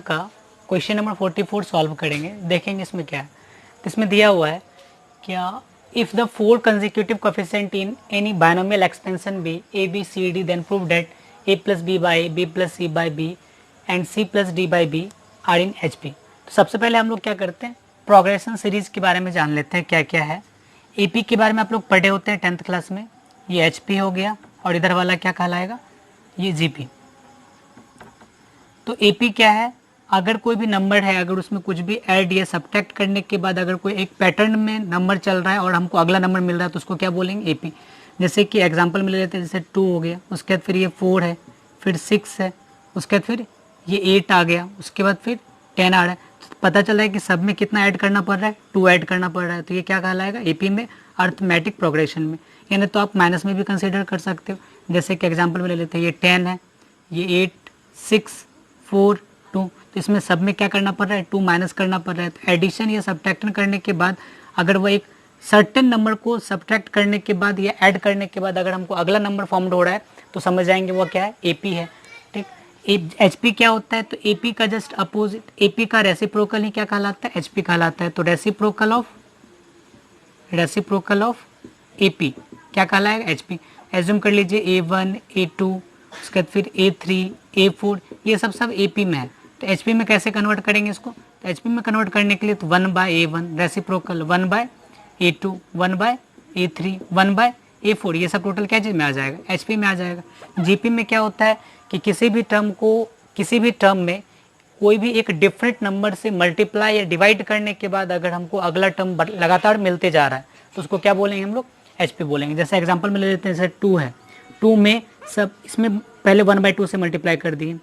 का question number 44 solve करेंगे। देखेंगे इसमें क्या है। तो इसमें दिया हुआ है क्या, if the four consecutive coefficient in any binomial expansion be a b c d then prove that a plus b by a b plus c by b and c plus d by b are in H P. तो सबसे पहले हम लोग क्या करते हैं, progression series के बारे में जान लेते हैं क्या क्या है। ए पी के बारे में आप लोग पढ़े होते हैं 10th क्लास में। ये एच पी हो गया और इधर वाला क्या कहलाएगा, ये जी पी। तो ए पी क्या है, अगर कोई भी नंबर है, अगर उसमें कुछ भी ऐड या सब्ट्रैक्ट करने के बाद अगर कोई एक पैटर्न में नंबर चल रहा है और हमको अगला नंबर मिल रहा है तो उसको क्या बोलेंगे, एपी। जैसे कि एग्जांपल में ले लेते हैं, जैसे 2 हो गया, उसके बाद फिर ये 4 है, फिर 6 है, उसके बाद फिर ये 8 आ गया, उसके बाद फिर 10 आ रहा है। तो पता चल रहा है कि सब में कितना ऐड करना पड़ रहा है, 2 ऐड करना पड़ रहा है। तो ये क्या कहलाएगा, एपी में अर्थमेटिक प्रोग्रेशन में। यानी तो आप माइनस में भी कंसिडर कर सकते हो। जैसे कि एग्जाम्पल में ले लेते हैं, ये 10 है, ये 8, 6, 4, 2। तो इसमें सब में क्या करना पड़ रहा है, 2 माइनस करना पड़ रहा है। तो एडिशन या सब्ट्रैक्शन करने के बाद अगर वो एक सर्टेन नंबर को सब्ट्रैक्ट करने के बाद या ऐड करने के बाद अगर हमको अगला नंबर फॉर्म हो रहा है तो समझ जाएंगे वो क्या है, एपी है। ठीक, एचपी क्या होता है, तो एपी का जस्ट अपोजिट, एपी का रेसिप्रोकल ही क्या कहलाता है, एचपी कहलाता है। तो रेसिप्रोकल ऑफ एपी क्या कहलाएगा, एचपी। एज्यूम कर लीजिए A1, A2, उसके बाद फिर A3, A4, ये सब एपी में है। तो एचपी में कैसे कन्वर्ट करेंगे इसको, तो एचपी में कन्वर्ट करने के लिए तो 1/A1 reciprocal, 1/A2, 1/A3, 1/A4, ये सब टोटल क्या चीज़ में आ जाएगा, एचपी में आ जाएगा। जीपी में क्या होता है कि किसी भी टर्म में कोई भी एक डिफरेंट नंबर से मल्टीप्लाई या डिवाइड करने के बाद अगर हमको अगला टर्म लगातार मिलते जा रहा है तो उसको क्या बोलेंगे हम लोग, एचपी बोलेंगे। जैसे एग्जांपल में ले लेते हैं, जैसे 2 है, 2 में सब इसमें पहले 1/2 से मल्टीप्लाई कर दिए।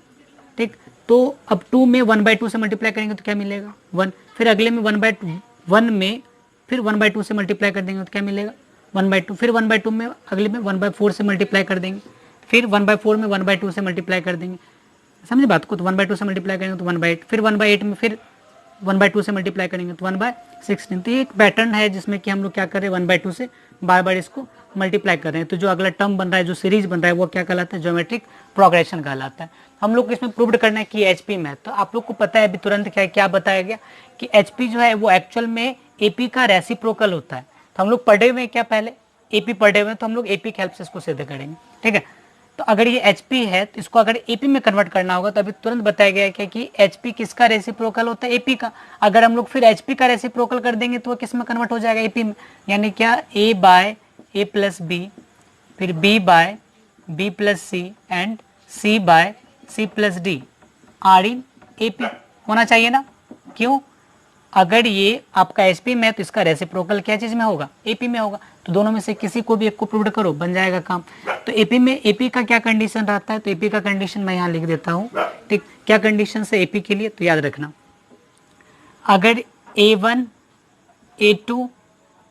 ठीक, तो अब 2 में 1/2 से मल्टीप्लाई करेंगे तो क्या मिलेगा, 1। फिर अगले में 1/1 में फिर 1/2 से मल्टीप्लाई कर देंगे तो क्या मिलेगा, 1/2। फिर 1/2 में अगले में 1/4 से मल्टीप्लाई कर देंगे, फिर 1/4 में 1/2 से मल्टीप्लाई कर देंगे। समझे बात को, तो 1/2 से मल्टीप्लाई करेंगे तो 1/8, फिर 1/8 में फिर 1/2 से मल्टीप्लाई करेंगे तो 1/16। तो ये एक पैटर्न है जिसमें कि हम लोग क्या कर रहे हैं, 1/2 से बार बार इसको मल्टीप्लाई कर रहे हैं। तो जो अगला टर्म बन रहा है, जो सीरीज बन रहा है, वो क्या कहलाता है, ज्योमेट्रिक प्रोग्रेशन कहलाता है। हम लोग को इसमें प्रूव करना है कि एचपी में है। तो आप लोग को पता है अभी तुरंत क्या बताया गया कि एचपी जो है वो एक्चुअल में एपी का रेसिप्रोकल होता है। तो हम लोग पढ़े हुए हैं क्या, पहले एपी पढ़े हुए हैं, तो हम लोग एपी की हेल्प से इसको सिद्ध करेंगे। ठीक है, तो अगर ये एचपी है तो इसको अगर एपी में कन्वर्ट करना होगा तो अभी तुरंत बताया गया है कि एचपी किसका रेसिप्रोकल होता है, एपी का। अगर हम लोग फिर एचपी का रेसिप्रोकल कर देंगे तो वो किस में कन्वर्ट हो जाएगा, एपी में। यानी क्या, a by a plus b, फिर b by b plus c and c by c plus d are in AP होना चाहिए ना। क्यों, अगर ये आपका एचपी में है तो इसका रेसिप्रोकल क्या चीज में होगा, एपी में होगा। तो दोनों में से किसी को भी एक को प्रूव करो, बन जाएगा काम। तो एपी में एपी का क्या कंडीशन रहता है, तो एपी का कंडीशन मैं यहाँ लिख देता हूँ। ठीक, क्या कंडीशन है एपी के लिए, तो याद रखना, अगर A1, A2,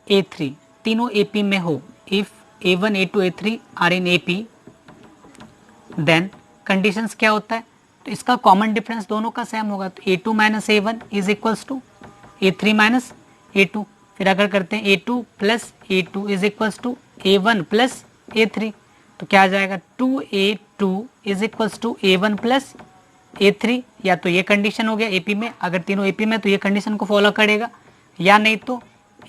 A3 तीनों एपी में हो, if A1, A2, A3 are in AP, then conditions क्या होता है, तो इसका कॉमन डिफरेंस दोनों का सेम होगा। तो A2 minus A1 is equals to A3 minus A2। फिर अगर करते हैं A2 plus A2 is equals to A1 plus A3, तो क्या आ जाएगा, 2A2 is equals to A1 plus A3। या तो ये कंडीशन हो गया एपी में, अगर तीनों एपी में तो ये कंडीशन को फॉलो करेगा, या नहीं तो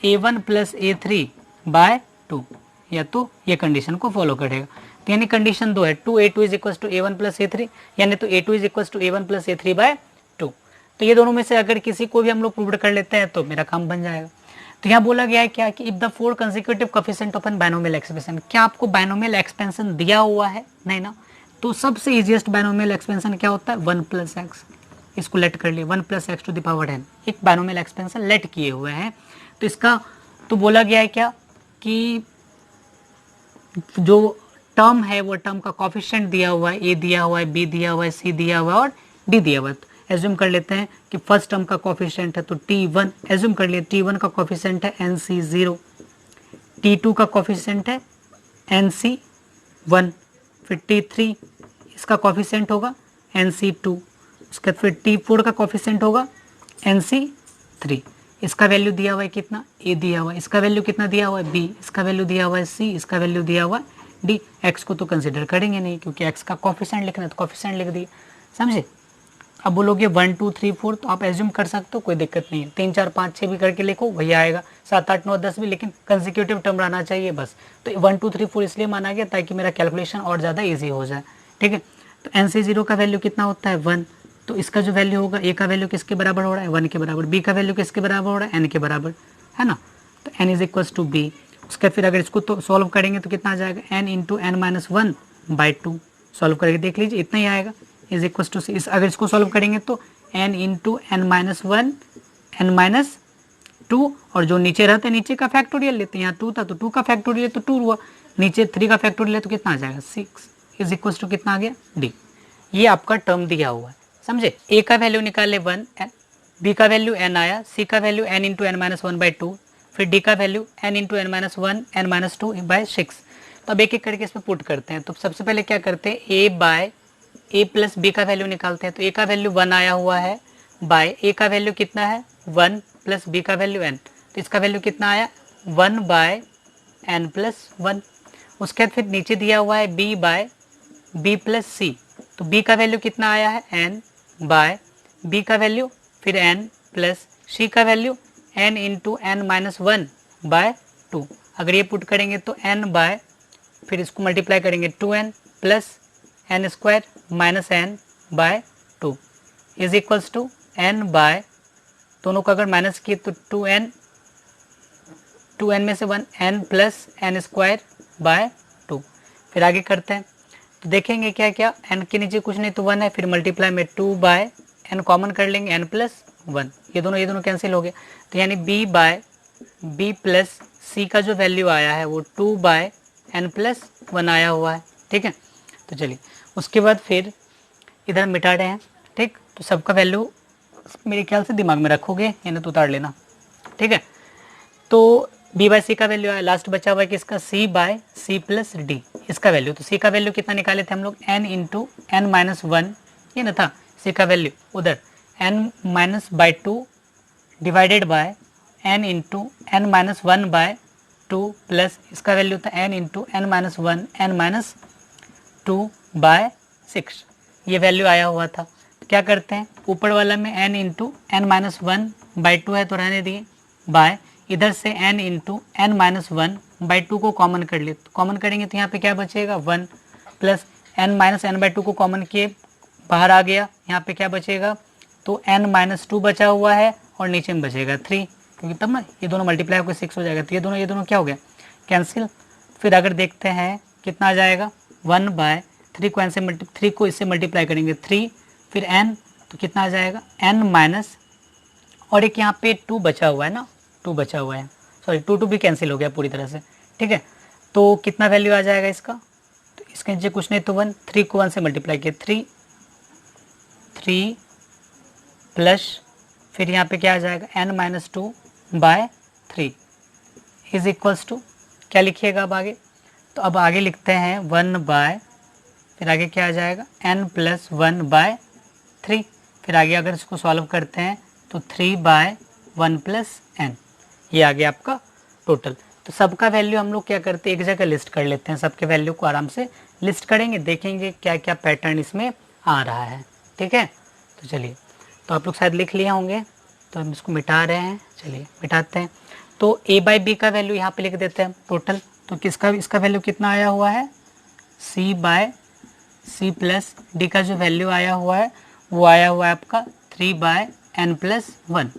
A1 प्लस A3 बाय 2, या तो ये कंडीशन को फॉलो करेगा। तो यानी कंडीशन 2 है, 2A2 is equals to A1 plus A3, यानी तो A2 is equals to A1 plus A3 by 2। तो ये दोनों में से अगर किसी को भी हम लोग प्रूव कर लेते हैं तो मेरा काम बन जाएगा। तो यहाँ बोला गया है क्या कि if the 4 consecutive coefficient of an binomial expansion, क्या आपको बायनोमियल एक्सपेंशन दिया हुआ है, नहीं ना। तो सबसे इजीएस्ट बायनोमियल एक्सपेंशन क्या होता है, 1 प्लस एक्स। इसको लेट कर लिए, 1 plus x to the power n, एक बायनोमियल एक्सपेंशन लेट किए हुए हैं। तो इसका तो बोला गया है क्या कि जो टर्म है वो टर्म का कोएफिशिएंट दिया हुआ है, ए दिया हुआ है, बी दिया हुआ है, सी दिया हुआ है और डी दिया हुआ है। तो एज्यूम कर लेते हैं कि फर्स्ट टर्म का कोएफिशिएंट है तो T1, एज्यूम कर लिए T1 का कोएफिशिएंट है NC0, T2 का कोएफिशिएंट है NC1, फिर T3 इसका कोएफिशिएंट होगा NC2, उसके बाद फिर T4 का कोएफिशिएंट होगा NC3। इसका वैल्यू दिया हुआ है कितना, ए दिया हुआ है, इसका वैल्यू कितना दिया हुआ है, बी, इसका वैल्यू दिया हुआ है सी, इसका वैल्यू दिया हुआ है डी। एक्स को तो कंसिडर करेंगे नहीं क्योंकि एक्स का कोएफिशिएंट लिखना है तो कोएफिशिएंट लिख दिए, समझे। अब बोलोगे 1 2 3 4, तो आप एज्यूम कर सकते हो, कोई दिक्कत नहीं है। 3 4 5 6 भी करके लिखो वही आएगा, 7 8 9 10 भी, लेकिन कंसेक्यूटिव टर्म रहना चाहिए बस। तो 1 2 3 4 इसलिए माना गया ताकि मेरा कैलकुलेशन और ज़्यादा ईजी हो जाए, ठीक है। तो एन से 0 का वैल्यू कितना होता है 1, तो इसका जो वैल्यू होगा ए का वैल्यू किसके बराबर हो रहा है 1 के बराबर, बी का वैल्यू किसके बराबर हो रहा है एन के बराबर, है ना। तो n is equals to b. उसके फिर अगर इसको तो सॉल्व करेंगे तो कितना आ जाएगा n into N minus 1/2, solve करके देख लीजिए इतना ही आएगा, इज इक्वल्स टू सी। अगर इसको सॉल्व करेंगे तो n into N minus 1 N minus 2, और जो नीचे रहता है नीचे का फैक्टोरियल लेते हैं, यहाँ 2 था तो 2 का फैक्टोरियल तो 2 हुआ, नीचे 3 का फैक्टोरियल तो कितना आ जाएगा 6, इज इक्वल्स टू कितना आ गया डी। ये आपका टर्म दिया हुआ है, समझे। ए का वैल्यू निकाले 1, बी का वैल्यू एन आया, सी का value N into N minus 1/2, फिर डी का value N into N minus 1 N minus 2/6। तो अब एक एक करके इसमें पुट करते हैं। तो सबसे पहले क्या करते हैं ए बाय ए प्लस बी का वैल्यू निकालते हैं। तो ए का वैल्यू 1 आया हुआ है, बाय ए का वैल्यू कितना है 1 प्लस बी का वैल्यू एन, तो इसका वैल्यू कितना आया 1 बाय एन प्लस 1। उसके बाद फिर नीचे दिया हुआ है b by b plus c, तो बी का वैल्यू कितना आया है एन बाय बी का वैल्यू फिर एन प्लस सी का value N into N minus 1/2। अगर ये पुट करेंगे तो एन बाय फिर इसको मल्टीप्लाई करेंगे 2n plus n square minus n/2 is equals to n by, दोनों को अगर माइनस किए तो 2n में से 1 n plus n square by 2। फिर आगे करते हैं तो देखेंगे क्या क्या, n के नीचे कुछ नहीं तो 1 है, फिर मल्टीप्लाई में 2 बाय n कॉमन कर लेंगे n प्लस 1, ये दोनों कैंसिल हो गए। तो यानी b by b plus c का जो वैल्यू आया है वो 2 बाय n प्लस 1 आया हुआ है, ठीक है। तो चलिए उसके बाद फिर इधर मिटा रहे हैं, ठीक। तो सबका वैल्यू मेरे ख्याल से दिमाग में रखोगे, यानी तो उतार लेना, ठीक है। तो b बाय सी का वैल्यू आया, लास्ट बचा हुआ है कि इसका c by c plus d, इसका वैल्यू। तो c का वैल्यू कितना निकाले थे हम लोग n इंटू एन माइनस 1, ये ना था c का वैल्यू, उधर n minus by 2 divided by n into N minus 1/2 plus इसका वैल्यू था n into N minus 1 N minus 2/6, ये वैल्यू आया हुआ था। तो क्या करते हैं ऊपर वाला में n इंटू एन माइनस 1/2 है तो रहने दिए, बाय इधर से n इंटू एन माइनस 1/2 को कॉमन कर लिए, तो कॉमन करेंगे तो यहाँ पे क्या बचेगा 1 प्लस n माइनस n/2 को कॉमन किए बाहर आ गया, यहाँ पे क्या बचेगा तो n माइनस 2 बचा हुआ है और नीचे में बचेगा 3, क्योंकि तब ना ये दोनों मल्टीप्लाई होकर 6 हो जाएगा, तो ये दोनों क्या हो गया कैंसिल। फिर अगर देखते हैं कितना आ जाएगा 1/3 को n से 3 को इससे मल्टीप्लाई करेंगे 3 फिर n, तो कितना आ जाएगा n माइनस, और एक यहाँ पे 2 बचा हुआ है ना, 2 बचा हुआ है, सॉरी 2 भी कैंसिल हो गया पूरी तरह से, ठीक है। तो कितना वैल्यू आ जाएगा इसका, तो इसके नीचे कुछ नहीं तो 1, 3 को 1 से मल्टीप्लाई किया 3 प्लस फिर यहाँ पे क्या आ जाएगा n minus 2/3 is equals to, क्या लिखिएगा अब आगे, तो अब आगे लिखते हैं 1 बाय फिर आगे क्या आ जाएगा n प्लस 1/3, फिर आगे अगर इसको सॉल्व करते हैं तो 3/1 प्लस n, ये आ गया आपका टोटल। तो सबका वैल्यू हम लोग क्या करते हैं एक जगह लिस्ट कर लेते हैं, सबके वैल्यू को आराम से लिस्ट करेंगे, देखेंगे क्या क्या पैटर्न इसमें आ रहा है, ठीक है। तो चलिए, तो आप लोग शायद लिख लिए होंगे, तो हम इसको मिटा रहे हैं, चलिए मिटाते हैं। तो a बाई बी का वैल्यू यहाँ पे लिख देते हैं टोटल, तो किसका इसका वैल्यू कितना आया हुआ है c by c plus d का जो वैल्यू आया हुआ है वो आया हुआ है आपका 3/n प्लस 1,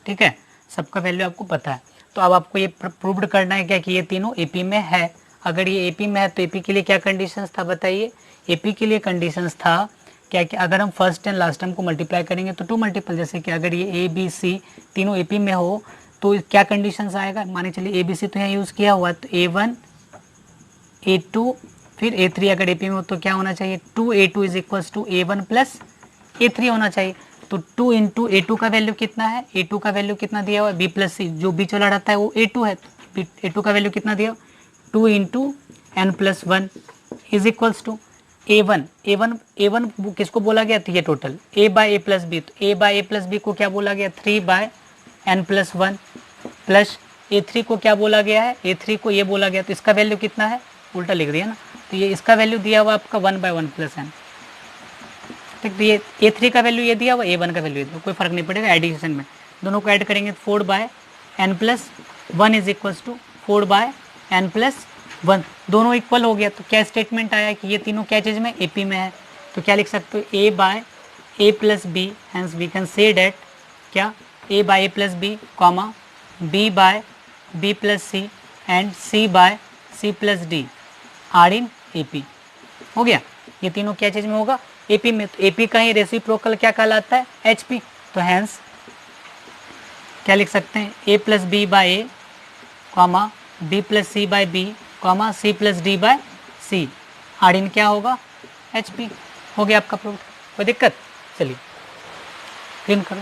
ठीक है। सबका वैल्यू आपको पता है। तो अब आपको ये प्रूव्ड करना है क्या कि ये तीनों एपी में है। अगर ये एपी में है तो एपी के लिए क्या कंडीशंस था बताइए। एपी के लिए कंडीशंस था क्या कि अगर हम फर्स्ट एंड लास्ट टर्म को मल्टीप्लाई करेंगे तो 2 मल्टीपल, जैसे कि अगर ये ए बी सी तीनों एपी में हो तो क्या कंडीशंस आएगा, माने चलिए ए बी सी तो यहाँ यूज़ किया हुआ है, तो A1 A2 फिर A3 अगर एपी में हो तो क्या होना चाहिए 2A2 is equals to A1 plus A3 होना चाहिए। तो 2 इंटू A2 का वैल्यू कितना है, A2 का वैल्यू कितना दिया हुआ है B प्लस सी, जो बीच वाला रहता है वो A2 है, तो A2 का वैल्यू कितना दिया 2 into n plus 1 is equals to A1 किसको बोला गया, तो ये total A by a plus b, तो A by a plus b को क्या बोला गया 3/n प्लस 1 प्लस A3 को क्या बोला गया है, A3 को ये बोला गया, तो इसका वैल्यू कितना है, उल्टा लिख दिया ना, तो ये इसका वैल्यू दिया हुआ आपका 1/1 प्लस n, ठीक, तो ये A3 का वैल्यू ये दिया हुआ, A1 का वैल्यू ये दिया, कोई फर्क नहीं पड़ेगा एडिशन में, दोनों को ऐड करेंगे 4/n+1 is equals to 4/n+1, दोनों इक्वल हो गया। तो क्या स्टेटमेंट आया कि ये तीनों क्या चीज़ में, AP में है, तो क्या लिख सकते हो A/A+B, hence we can say that क्या A/A+B, B/B+C and C/C+D are in AP। हो गया, ये तीनों क्या चीज़ में होगा, AP में। तो AP का ही रेसिप्रोकल क्या कहलाता है, HP। तो हैंस क्या लिख सकते हैं, A+B/A, B+C/B, C+D/C are in क्या होगा, HP। हो गया आपका प्रूफ, कोई दिक्कत, चलिए प्रिंट करो।